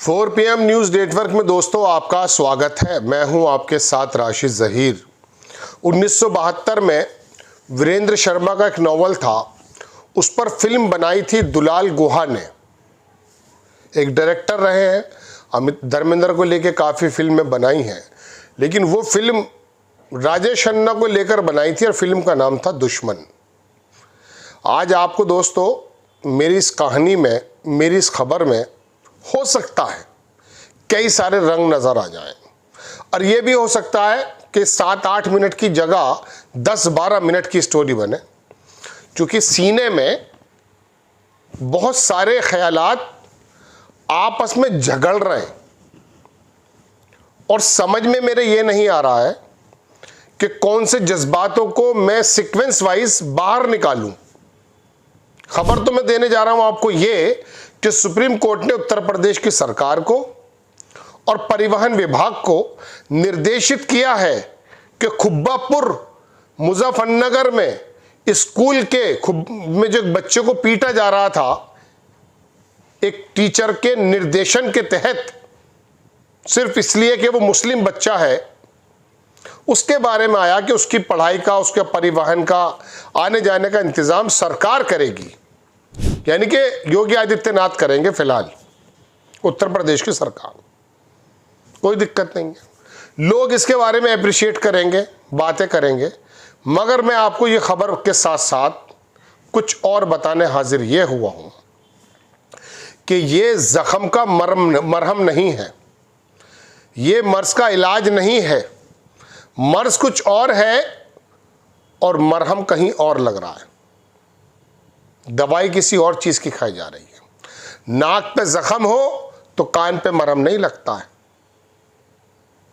4 PM news network में दोस्तों आपका स्वागत है। मैं हूं आपके साथ राशिद ज़हीर। 1972 में वीरेंद्र शर्मा का एक नॉवल था, उस पर फिल्म बनाई थी दुलाल गुहा ने। एक डायरेक्टर रहे हैं, अमित धर्मेंद्र को लेकर काफ़ी फिल्में बनाई हैं, लेकिन वो फिल्म राजेश खन्ना को लेकर बनाई थी और फिल्म का नाम था दुश्मन। आज आपको दोस्तों मेरी इस कहानी में, मेरी इस खबर में हो सकता है कई सारे रंग नज़र आ जाएं, और ये भी हो सकता है कि 7-8 मिनट की जगह 10-12 मिनट की स्टोरी बने, क्योंकि सीने में बहुत सारे ख्यालात आपस में झगड़ रहे हैं और समझ में मेरे ये नहीं आ रहा है कि कौन से जज्बातों को मैं सीक्वेंस वाइज बाहर निकालूं। खबर तो मैं देने जा रहा हूं आपको ये कि सुप्रीम कोर्ट ने उत्तर प्रदेश की सरकार को और परिवहन विभाग को निर्देशित किया है कि खुब्बापुर मुजफ्फरनगर में स्कूल में जो बच्चे को पीटा जा रहा था, एक टीचर के निर्देशन के तहत, सिर्फ इसलिए कि वो मुस्लिम बच्चा है, उसके बारे में आया कि उसकी पढ़ाई का, उसके परिवहन का, आने जाने का इंतजाम सरकार करेगी, यानी कि योगी आदित्यनाथ करेंगे। फिलहाल उत्तर प्रदेश की सरकार, कोई दिक्कत नहीं है, लोग इसके बारे में अप्रिशिएट करेंगे, बातें करेंगे। मगर मैं आपको ये खबर के साथ साथ कुछ और बताने हाजिर ये हुआ हूं कि ये जख्म का मरहम नहीं है, ये मर्ज का इलाज नहीं है। मर्ज कुछ और है और मरहम कहीं और लग रहा है, दवाई किसी और चीज की खाई जा रही है। नाक पे जख्म हो तो कान पे मरहम नहीं लगता है,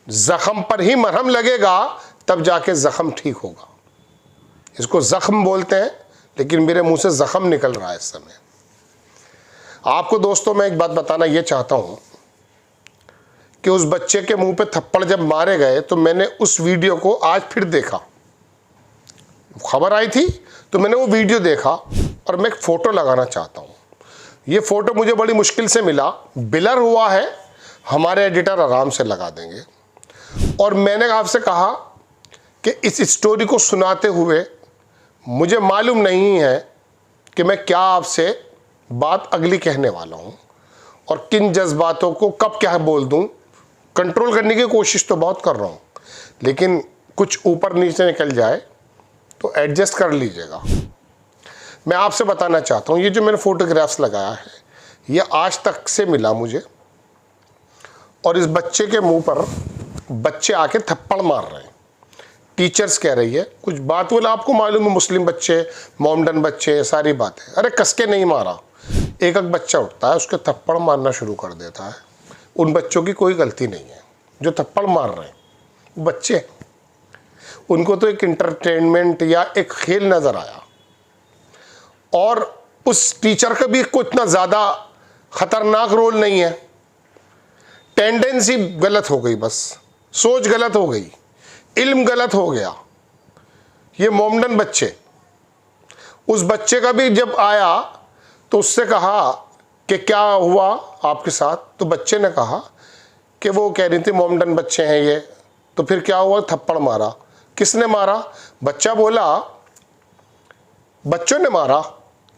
जख्म पर ही मरहम लगेगा तब जाके जख्म ठीक होगा। इसको जख्म बोलते हैं, लेकिन मेरे मुंह से जख्म निकल रहा है इस समय। आपको दोस्तों मैं एक बात बताना ये चाहता हूं कि उस बच्चे के मुंह पे थप्पड़ जब मारे गए तो मैंने उस वीडियो को आज फिर देखा। खबर आई थी तो मैंने वो वीडियो देखा और मैं एक फ़ोटो लगाना चाहता हूँ। ये फ़ोटो मुझे बड़ी मुश्किल से मिला, ब्लर हुआ है, हमारे एडिटर आराम से लगा देंगे। और मैंने आपसे कहा कि इस स्टोरी को सुनाते हुए मुझे मालूम नहीं है कि मैं क्या आपसे बात अगली कहने वाला हूँ और किन जज्बातों को कब क्या बोल दूँ। कंट्रोल करने की कोशिश तो बहुत कर रहा हूँ, लेकिन कुछ ऊपर नीचे निकल जाए तो एडजस्ट कर लीजिएगा। मैं आपसे बताना चाहता हूँ, ये जो मैंने फ़ोटोग्राफ्स लगाया है ये आज तक से मिला मुझे, और इस बच्चे के मुंह पर बच्चे आके थप्पड़ मार रहे हैं। टीचर्स कह रही है कुछ बात, बोला आपको मालूम है मुस्लिम बच्चे, मोमडन बच्चे, सारी बातें। अरे कसके नहीं मारा, एक एक बच्चा उठता है उसके थप्पड़ मारना शुरू कर देता है। उन बच्चों की कोई गलती नहीं है जो थप्पड़ मार रहे हैं, वो बच्चे, उनको तो एक इंटरटेनमेंट या एक खेल नज़र आया। और उस टीचर का भी कोई इतना ज़्यादा ख़तरनाक रोल नहीं है, टेंडेंसी गलत हो गई, बस सोच गलत हो गई, इल्म गलत हो गया। ये मोमडन बच्चे, उस बच्चे का भी जब आया तो उससे कहा कि क्या हुआ आपके साथ, तो बच्चे ने कहा कि वो कह रही थी मोमडन बच्चे हैं ये, तो फिर क्या हुआ, थप्पड़ मारा। किसने मारा? बच्चा बोला बच्चों ने मारा,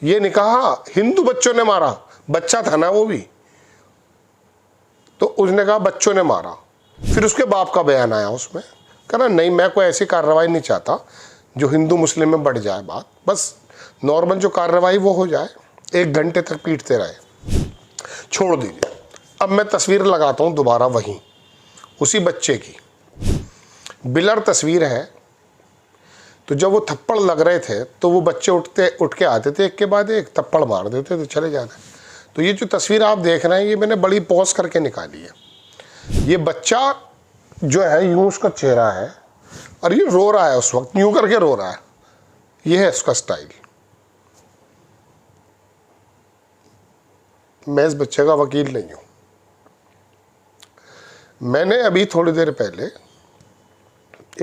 ये नहीं कहा हिंदू बच्चों ने मारा, बच्चा था ना वो भी, तो उसने कहा बच्चों ने मारा। फिर उसके बाप का बयान आया, उसमें कहा नहीं मैं कोई ऐसी कार्रवाई नहीं चाहता जो हिंदू मुस्लिम में बढ़ जाए बात, बस नॉर्मल जो कार्रवाई वो हो जाए। 1 घंटे तक पीटते रहे, छोड़ दीजिए। अब मैं तस्वीर लगाता हूँ दोबारा वहीं उसी बच्चे की, ब्लर तस्वीर है। तो जब वो थप्पड़ लग रहे थे तो वो बच्चे उठ के आते थे, एक के बाद एक थप्पड़ मार देते थे, चले जाते। तो ये जो तस्वीर आप देख रहे हैं ये मैंने बड़ी पॉज करके निकाली है। ये बच्चा जो है यूं उसका चेहरा है और ये रो रहा है, उस वक्त यूं करके रो रहा है, ये है उसका स्टाइल। मैं इस बच्चे का वकील नहीं हूं। मैंने अभी थोड़ी देर पहले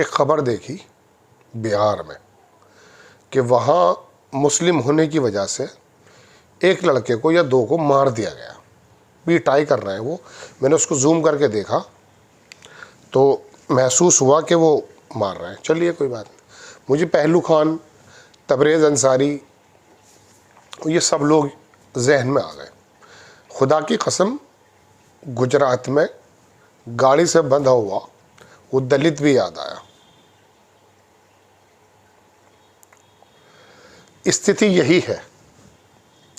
एक खबर देखी बिहार में कि वहाँ मुस्लिम होने की वजह से एक लड़के को या 2 को मार दिया गया। भी ट्राई कर रहे हैं वो। मैंने उसको जूम करके देखा तो महसूस हुआ कि वो मार रहे हैं। चलिए कोई बात नहीं। मुझे पहलू खान, तबरेज़ अंसारी, ये सब लोग जहन में आ गए। खुदा की कसम, गुजरात में गाड़ी से बंधा हुआ वो दलित भी याद आया। स्थिति यही है,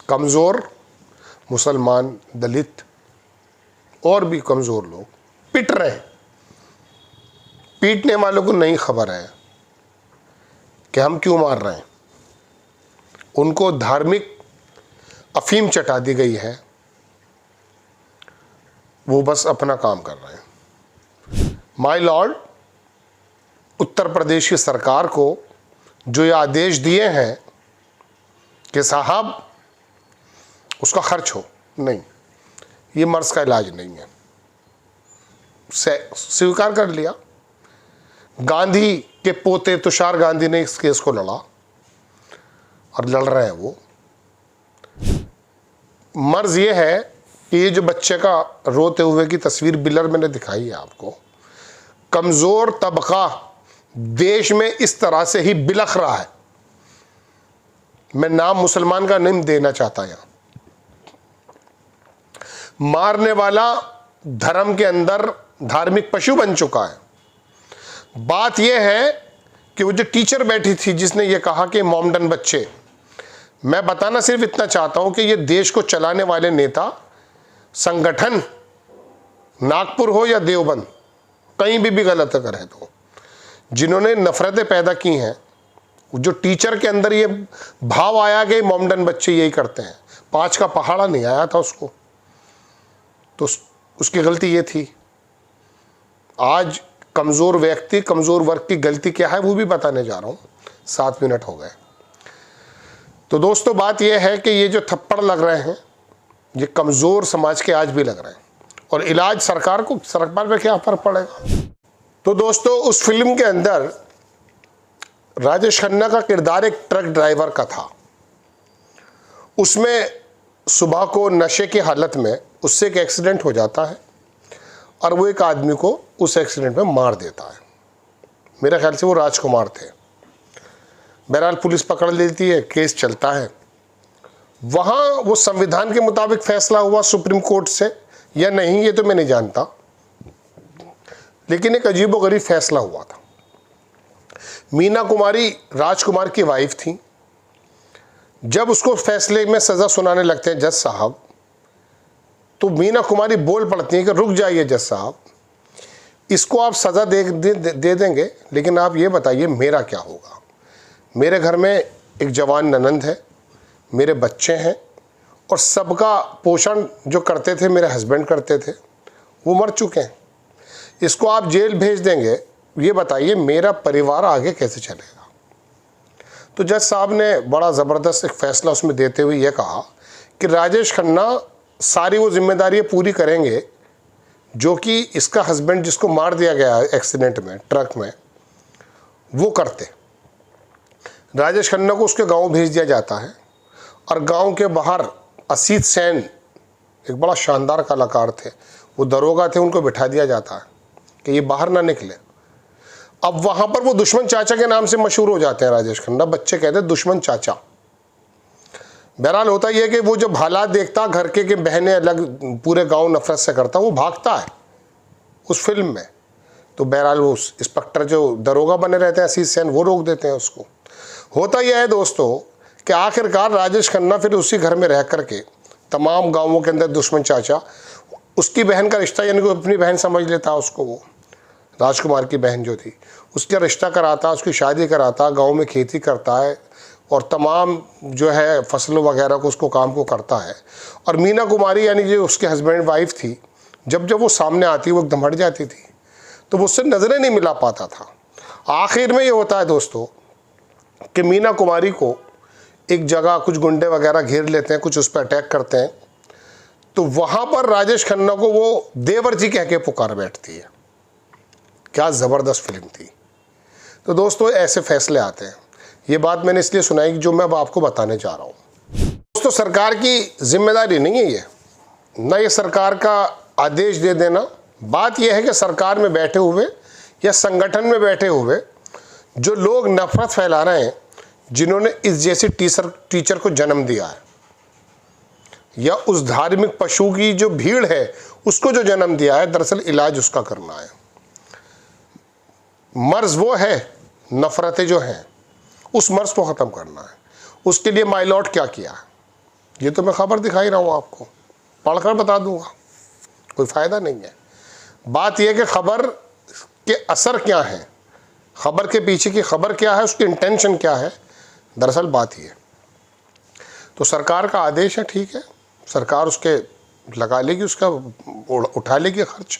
कमज़ोर मुसलमान, दलित और भी कमज़ोर लोग पिट रहे हैं। पीटने वालों को नहीं खबर है कि हम क्यों मार रहे हैं। उनको धार्मिक अफीम चटा दी गई है, वो बस अपना काम कर रहे हैं। माय लॉर्ड, उत्तर प्रदेश की सरकार को जो ये आदेश दिए हैं कि साहब उसका खर्च हो, नहीं, ये मर्ज का इलाज नहीं है, स्वीकार कर लिया। गांधी के पोते तुषार गांधी ने इस केस को लड़ा और लड़ रहे हैं वो। मर्ज ये है कि ये जो बच्चे का रोते हुए की तस्वीर बिलर मैंने दिखाई है आपको, कमज़ोर तबका देश में इस तरह से ही बिलख रहा है। मैं नाम मुसलमान का नहीं देना चाहता यहां। मारने वाला धर्म के अंदर धार्मिक पशु बन चुका है। बात यह है कि वो जो टीचर बैठी थी जिसने ये कहा कि मोमडन बच्चे, मैं बताना सिर्फ इतना चाहता हूं कि ये देश को चलाने वाले नेता, संगठन, नागपुर हो या देवबंद, कहीं भी गलत करे तो, जिन्होंने नफरतें पैदा की हैं, जो टीचर के अंदर ये भाव आया कि मोमडन बच्चे यही करते हैं, 5 का पहाड़ा नहीं आया था उसको, तो उसकी गलती ये थी। आज कमज़ोर व्यक्ति, कमज़ोर वर्ग की गलती क्या है वो भी बताने जा रहा हूँ। 7 मिनट हो गए। तो दोस्तों बात यह है कि ये जो थप्पड़ लग रहे हैं ये कमज़ोर समाज के आज भी लग रहे हैं, और इलाज सरकार पे क्या फर्क पड़ेगा। तो दोस्तों उस फिल्म के अंदर राजेश खन्ना का किरदार एक ट्रक ड्राइवर का था। उसमें सुबह को नशे की हालत में उससे एक एक्सीडेंट हो जाता है और वो एक आदमी को उस एक्सीडेंट में मार देता है। मेरे ख्याल से वो राजकुमार थे। बहरहाल पुलिस पकड़ लेती है, केस चलता है। वहाँ वो संविधान के मुताबिक फैसला हुआ सुप्रीम कोर्ट से या नहीं ये तो मैं नहीं जानता, लेकिन एक अजीबोगरीब फैसला हुआ था। मीना कुमारी राजकुमार की वाइफ थी। जब उसको फैसले में सज़ा सुनाने लगते हैं जज साहब, तो मीना कुमारी बोल पड़ती हैं कि रुक जाइए जज साहब, इसको आप सज़ा दे देंगे, लेकिन आप ये बताइए मेरा क्या होगा। मेरे घर में एक जवान ननंद है, मेरे बच्चे हैं, और सबका पोषण जो करते थे मेरे हस्बैंड करते थे, वो मर चुके हैं। इसको आप जेल भेज देंगे, ये बताइए मेरा परिवार आगे कैसे चलेगा। तो जज साहब ने बड़ा ज़बरदस्त एक फ़ैसला उसमें देते हुए ये कहा कि राजेश खन्ना सारी वो जिम्मेदारियाँ पूरी करेंगे जो कि इसका हस्बैंड जिसको मार दिया गया एक्सीडेंट में ट्रक में वो करते। राजेश खन्ना को उसके गांव भेज दिया जाता है, और गांव के बाहर असीत सेन एक बड़ा शानदार कलाकार थे, वो दरोगा थे, उनको बिठा दिया जाता है कि ये बाहर ना निकले। अब वहाँ पर वो दुश्मन चाचा के नाम से मशहूर हो जाते हैं राजेश खन्ना। बच्चे कहते हैं दुश्मन चाचा। बहरहाल होता यह है कि वो जब हालात देखता घर के बहनें अलग, पूरे गांव नफरत से करता, वो भागता है उस फिल्म में। तो बहरहाल वो इंस्पेक्टर जो दरोगा बने रहते हैं असीत सेन, वो रोक देते हैं उसको। होता यह है दोस्तों कि आखिरकार राजेश खन्ना फिर उसी घर में रह करके तमाम गाँवों के अंदर दुश्मन चाचा, उसकी बहन का रिश्ता, यानी कि अपनी बहन समझ लेता है उसको, वो राजकुमार की बहन जो थी, उसका रिश्ता कराता, उसकी शादी कराता, गांव में खेती करता है और तमाम जो है फसलों वगैरह को उसको काम को करता है। और मीना कुमारी यानी जो उसके हस्बैंड वाइफ थी, जब वो सामने आती वो एकदम हट जाती थी, तो वो उससे नज़रें नहीं मिला पाता था। आखिर में ये होता है दोस्तों कि मीना कुमारी को एक जगह कुछ गुंडे वगैरह घेर लेते हैं, कुछ उस पर अटैक करते हैं, तो वहाँ पर राजेश खन्ना को वो देवर जी कह के पुकार बैठती है। क्या ज़बरदस्त फिल्म थी। तो दोस्तों ऐसे फैसले आते हैं। ये बात मैंने इसलिए सुनाई जो मैं अब आपको बताने जा रहा हूँ। दोस्तों सरकार की जिम्मेदारी नहीं है ये, न ये सरकार का आदेश दे देना। बात यह है कि सरकार में बैठे हुए या संगठन में बैठे हुए जो लोग नफरत फैला रहे हैं, जिन्होंने इस जैसे टीचर को जन्म दिया है, या उस धार्मिक पशु की जो भीड़ है उसको जो जन्म दिया है, दरअसल इलाज उसका करना है। मर्ज वो है, नफरतें जो हैं उस मर्ज को ख़त्म करना है। उसके लिए माय लॉर्ड क्या किया, ये तो मैं खबर दिखाई रहा हूँ आपको, पढ़कर बता दूंगा, कोई फ़ायदा नहीं है। बात यह कि खबर के असर क्या हैं, खबर के पीछे की खबर क्या है, उसकी इंटेंशन क्या है, दरअसल बात ये। तो सरकार का आदेश है, ठीक है, सरकार उसके लगा लेगी, उसका उठा लेगी खर्च।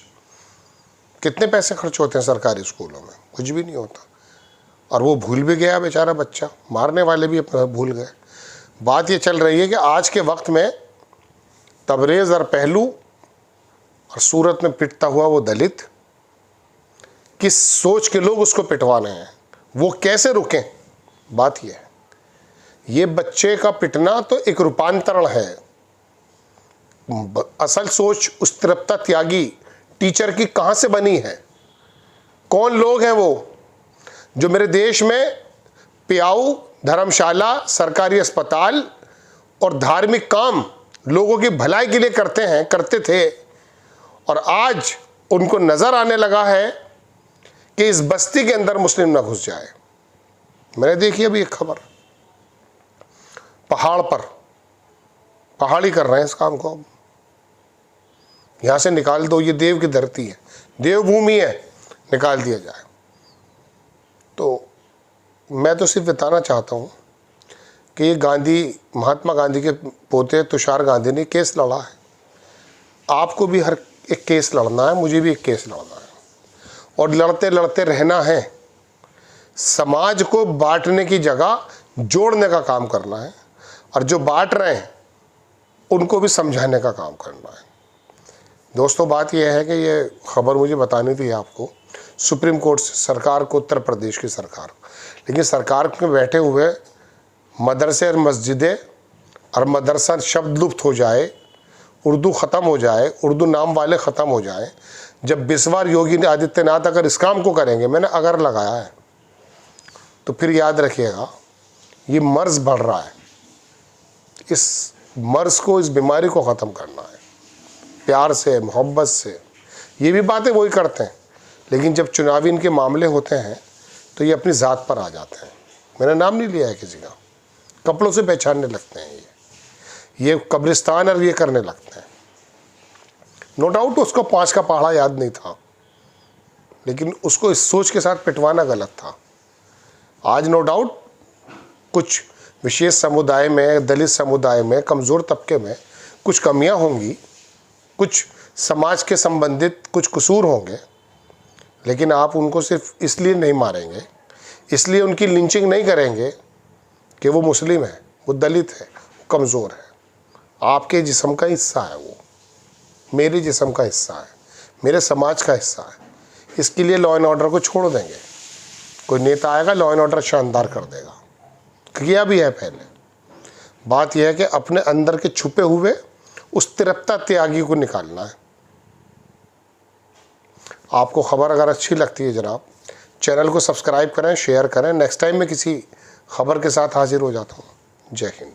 कितने पैसे खर्च होते हैं सरकारी स्कूलों में, कुछ भी नहीं होता। और वो भूल भी गया बेचारा बच्चा, मारने वाले भी भूल गए। बात ये चल रही है कि आज के वक्त में तबरेज़ और पहलू और सूरत में पिटता हुआ वो दलित, किस सोच के लोग उसको पिटवाने हैं, वो कैसे रुकें, बात ये है। ये बच्चे का पिटना तो एक रूपांतरण है, असल सोच उस तृप्ता त्यागी टीचर की कहाँ से बनी है। कौन लोग हैं वो जो मेरे देश में प्याऊ, धर्मशाला, सरकारी अस्पताल और धार्मिक काम लोगों की भलाई के लिए करते थे, और आज उनको नज़र आने लगा है कि इस बस्ती के अंदर मुस्लिम ना घुस जाए। मैंने देखी अभी एक खबर, पहाड़ी कर रहे हैं इस काम को, यहाँ से निकाल दो, ये देव की धरती है, देवभूमि है, निकाल दिया जाए। तो मैं तो सिर्फ बताना चाहता हूँ कि ये महात्मा गांधी के पोते तुषार गांधी ने केस लड़ा है। आपको भी हर एक केस लड़ना है, मुझे भी एक केस लड़ना है, और लड़ते लड़ते रहना है। समाज को बांटने की जगह जोड़ने का काम करना है, और जो बांट रहे हैं उनको भी समझाने का काम करना है। दोस्तों, बात यह है कि ये खबर मुझे बतानी थी आपको सुप्रीम कोर्ट से, सरकार को, उत्तर प्रदेश की सरकार। लेकिन सरकार में बैठे हुए मदरसे और मस्जिदें और मदरसा शब्द लुप्त हो जाए, उर्दू ख़त्म हो जाए, उर्दू नाम वाले ख़त्म हो जाए। जब बिस्वार योगी आदित्यनाथ अगर इस काम को करेंगे, मैंने अगर लगाया है, तो फिर याद रखिएगा ये मर्ज़ बढ़ रहा है। इस मर्ज़ को, इस बीमारी को ख़त्म करना है प्यार से, मोहब्बत से। ये भी बातें वही करते हैं, लेकिन जब चुनावी इनके मामले होते हैं तो ये अपनी ज़ात पर आ जाते हैं। मैंने नाम नहीं लिया है किसी का, कपड़ों से पहचानने लगते हैं ये कब्रिस्तान और ये करने लगते हैं। नो डाउट उसको 5 का पहाड़ा याद नहीं था, लेकिन उसको इस सोच के साथ पिटवाना गलत था। आज नो डाउट कुछ विशेष समुदाय में, दलित समुदाय में, कमज़ोर तबके में कुछ कमियां होंगी, कुछ समाज के संबंधित कुछ कसूर होंगे, लेकिन आप उनको सिर्फ इसलिए नहीं मारेंगे, इसलिए उनकी लिंचिंग नहीं करेंगे कि वो मुस्लिम है, वो दलित है, वो कमज़ोर है। आपके जिस्म का हिस्सा है, वो मेरे जिस्म का हिस्सा है, मेरे समाज का हिस्सा है। इसके लिए लॉ एंड ऑर्डर को छोड़ देंगे, कोई नेता आएगा लॉ एंड ऑर्डर शानदार कर देगा, किया भी है पहले। बात यह है कि अपने अंदर के छुपे हुए उस तिरपता त्यागी को निकालना है। आपको खबर अगर अच्छी लगती है जनाब, चैनल को सब्सक्राइब करें, शेयर करें। नेक्स्ट टाइम मैं किसी खबर के साथ हाजिर हो जाता हूँ। जय हिंद।